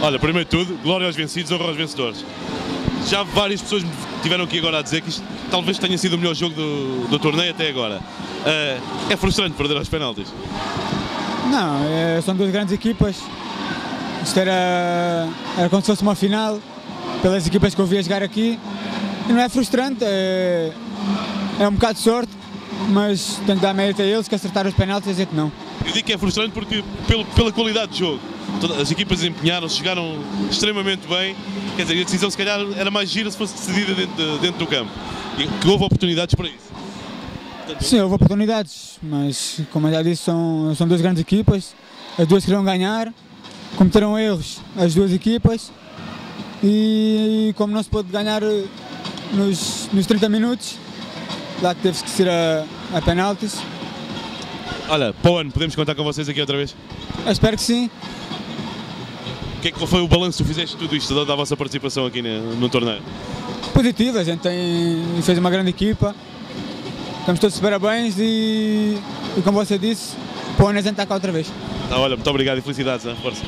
Olha, primeiro de tudo, glória aos vencidos, honra aos vencedores. Já várias pessoas tiveram aqui agora a dizer que isto talvez tenha sido o melhor jogo do torneio até agora. É frustrante perder aos penaltis? Não, são duas grandes equipas. Isto era como se fosse uma final, pelas equipas que eu vi a jogar aqui. E não é frustrante, é um bocado de sorte, mas tenho que dar mérito a eles que acertaram os penaltis e a gente não. Eu digo que é frustrante porque pela qualidade de jogo. As equipas empenharam-se, jogaram extremamente bem. Quer dizer, a decisão se calhar era mais gira se fosse decidida dentro do campo. E que houve oportunidades para isso. Portanto, sim, houve oportunidades, mas como eu já disse, são duas grandes equipas. As duas queriam ganhar, cometeram erros as duas equipas. E como não se pôde ganhar nos 30 minutos, lá que teve-se que ser a penaltis. olha, para o ano podemos contar com vocês aqui outra vez? Eu espero que sim. Qual foi o balanço que tu fizeste de tudo isto, da vossa participação aqui no torneio? Positivo, a gente fez uma grande equipa, estamos todos de parabéns e como você disse, para o ano a gente está cá outra vez. Olha, muito obrigado e felicidades, força.